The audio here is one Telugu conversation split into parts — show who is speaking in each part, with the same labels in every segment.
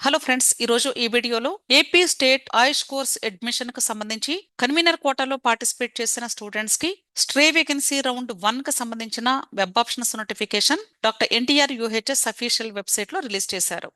Speaker 1: హలో ఫ్రెండ్స్, ఈరోజు ఈ వీడియోలో ఏపీ స్టేట్ ఆయుష్ కోర్స్ అడ్మిషన్ కు సంబంధించి కన్వీనర్ కోటాలో పార్టిసిపేట్ చేసిన స్టూడెంట్స్ కి స్ట్రే వేకెన్సీ రౌండ్ 1 కు సంబంధించిన web options notification doctor NTR UHS official website లో రిలీజ్ చేశారు.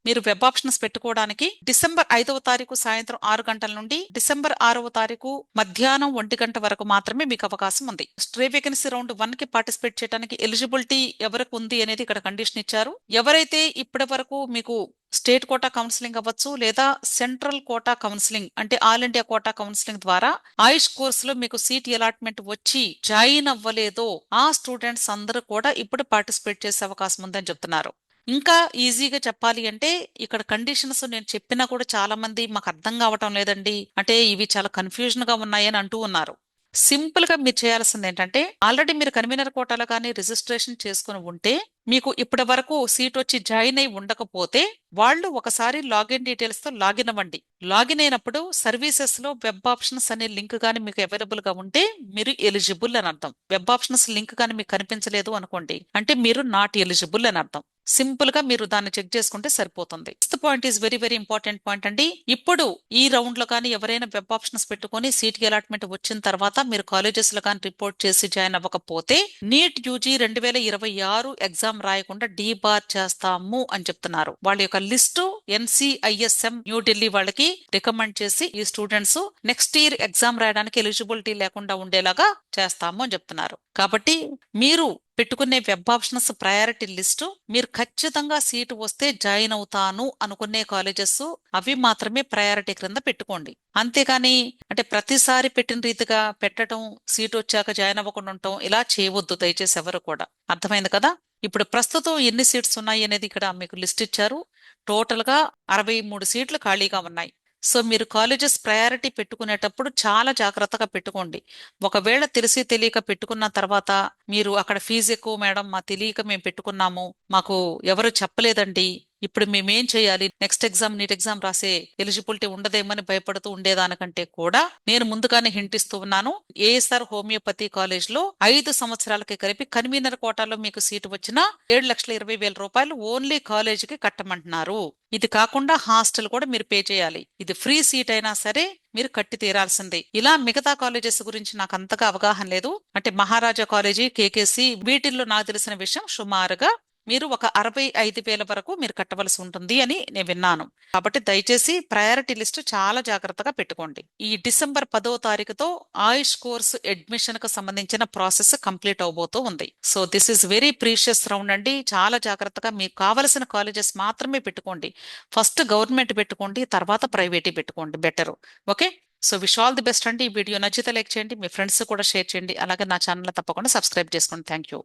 Speaker 1: మీరు వెబ్ ఆప్షన్స్ పెట్టుకోవడానికి డిసెంబర్ 5వ తారీఖు సాయంత్రం 6 గంటల నుండి డిసెంబర్ 6వ తారీఖు మధ్యాహ్నం 1 గంట వరకు మాత్రమే మీకు అవకాశం ఉంది. స్ట్రే వేకెన్సీ రౌండ్ 1 కి పార్టిసిపేట్ చేయడానికి ఎలిజిబిలిటీ ఎవరికి ఉంది అనేది ఇక్కడ కండిషన్ ఇచ్చారు. ఎవరైతే ఇప్పటి వరకు మీకు స్టేట్ కోటా కౌన్సిలింగ్ అవ్వచ్చు లేదా సెంట్రల్ కోటా కౌన్సిలింగ్ అంటే ఆల్ ఇండియా కోటా కౌన్సిలింగ్ ద్వారా ఆయుష్ కోర్సులో మీకు సీట్ అలాట్మెంట్ వచ్చి జాయిన్ అవ్వలేదో ఆ స్టూడెంట్స్ అందరూ కూడా ఇప్పుడు పార్టిసిపేట్ చేసే అవకాశం ఉందని చెప్తున్నారు. ఇంకా ఈజీగా చెప్పాలి అంటే ఇక్కడ కండిషన్స్ నేను చెప్పినా కూడా చాలా మంది మాకు అర్థం కావటం లేదండి, అంటే ఇవి చాలా కన్ఫ్యూజన్ గా ఉన్నాయని అంటూ ఉన్నారు. సింపుల్ గా మీరు చేయాల్సింది ఏంటంటే, ఆల్రెడీ మీరు కన్వీనర్ కోటాలో కానీ రిజిస్ట్రేషన్ చేసుకుని ఉంటే మీకు ఇప్పటి వరకు సీట్ వచ్చి జాయిన్ అయి ఉండకపోతే వాళ్ళు ఒకసారి లాగిన్ డీటెయిల్స్ తో లాగిన్ అవ్వండి. లాగిన్ అయినప్పుడు సర్వీసెస్ లో వెబ్ ఆప్షన్స్ అనే లింక్ గానీ మీకు అవైలబుల్ గా ఉంటే మీరు ఎలిజిబుల్ అని అర్థం. వెబ్ ఆప్షన్స్ లింక్ గానీ మీకు కనిపించలేదు అనుకోండి అంటే మీరు నాట్ ఎలిజిబుల్ అని అర్థం. సింపుల్ గా మీరు దాన్ని చెక్ చేసుకుంటే సరిపోతుంది. Fifth point is very very important point అండి. ఇప్పుడు ఈ రౌండ్ లో కానీ ఎవరైనా వెబ్ ఆప్షన్స్ పెట్టుకుని సీట్ కి అలాట్మెంట్ వచ్చిన తర్వాత మీరు కాలేజెస్ లో కానీ రిపోర్ట్ చేసి జాయిన్ అవ్వకపోతే నీట్ యూజీ 2026 ఎగ్జామ్ రాయకుండా డీబార్ చేస్తాము అని చెప్తున్నారు. వాళ్ళ యొక్క లిస్టు NCISM న్యూఢిల్లీ వాళ్ళకి రికమెండ్ చేసి ఈ స్టూడెంట్స్ నెక్స్ట్ ఇయర్ ఎగ్జామ్ రాయడానికి ఎలిజిబిలిటీ లేకుండా ఉండేలాగా చేస్తాము అని చెప్తున్నారు. కాబట్టి మీరు పెట్టుకునే వెబ్ ఆప్షన్స్ ప్రయారిటీ లిస్టు మీరు ఖచ్చితంగా సీటు వస్తే జాయిన్ అవుతాను అనుకునే కాలేజెస్ అవి మాత్రమే ప్రయారిటీ క్రింద పెట్టుకోండి. అంతేకాని అంటే ప్రతిసారి పెట్టిన రీతిగా పెట్టడం, సీట్ వచ్చాక జాయిన్ అవ్వకుండా ఉండటం ఇలా చేయవద్దు దయచేసి ఎవరు కూడా. అర్థమైంది కదా? ఇప్పుడు ప్రస్తుతం ఎన్ని సీట్స్ ఉన్నాయి అనేది ఇక్కడ మీకు లిస్ట్ ఇచ్చారు. టోటల్ గా 63 సీట్లు ఖాళీగా ఉన్నాయి. సో మీరు కాలేజెస్ ప్రయారిటీ పెట్టుకునేటప్పుడు చాలా జాగ్రత్తగా పెట్టుకోండి. ఒకవేళ తెలిసి తెలియక పెట్టుకున్న తర్వాత మీరు అక్కడ ఫీజు ఎక్కువ మేడం, మా తెలియక మేము పెట్టుకున్నాము, మాకు ఎవరు చెప్పలేదండి, ఇప్పుడు మేమేం చేయాలి, నెక్స్ట్ ఎగ్జామ్ నీట్ ఎగ్జామ్ రాసే ఎలిజిబిలిటీ ఉండదేమని భయపడుతూ ఉండేదానికంటే కూడా నేను ముందుగానే హింట్ ఇస్తూ ఉన్నాను. ఏఎస్ఆర్ హోమియోపతి కాలేజ్ లో 5 సంవత్సరాలకి కలిపి కన్వీనర్ కోటాలో మీకు సీటు వచ్చిన 7,20,000 రూపాయలు ఓన్లీ కాలేజీకి కట్టమంటున్నారు. ఇది కాకుండా హాస్టల్ కూడా మీరు పే చేయాలి. ఇది ఫ్రీ సీట్ అయినా సరే మీరు కట్టి తీరాల్సిందే. ఇలా మిగతా కాలేజెస్ గురించి నాకు అంతగా అవగాహన లేదు. అంటే మహారాజా కాలేజీ, కేకేసి వీటిల్లో నాకు తెలిసిన విషయం సుమారుగా మీరు ఒక 65,000 వరకు మీరు కట్టవలసి ఉంటుంది అని నేను విన్నాను. కాబట్టి దయచేసి ప్రయారిటీ లిస్ట్ చాలా జాగ్రత్తగా పెట్టుకోండి. ఈ డిసెంబర్ 10వ తారీఖుతో ఆయుష్ కోర్సు అడ్మిషన్ కు సంబంధించిన ప్రాసెస్ కంప్లీట్ అవబోతూ ఉంది. So this is very precious round అండి. చాలా జాగ్రత్తగా మీకు కావలసిన కాలేజెస్ మాత్రమే పెట్టుకోండి. ఫస్ట్ గవర్నమెంట్ పెట్టుకోండి, తర్వాత ప్రైవేట్ పెట్టుకోండి, better. Okay, so wish all the best అండి. ఈ వీడియో నచ్చితే లైక్ చేయండి, మీ ఫ్రెండ్స్ కూడా షేర్ చేయండి, అలాగే నా ఛానల్ తప్పకుండా సబ్స్క్రైబ్ చేసుకోండి. Thank you.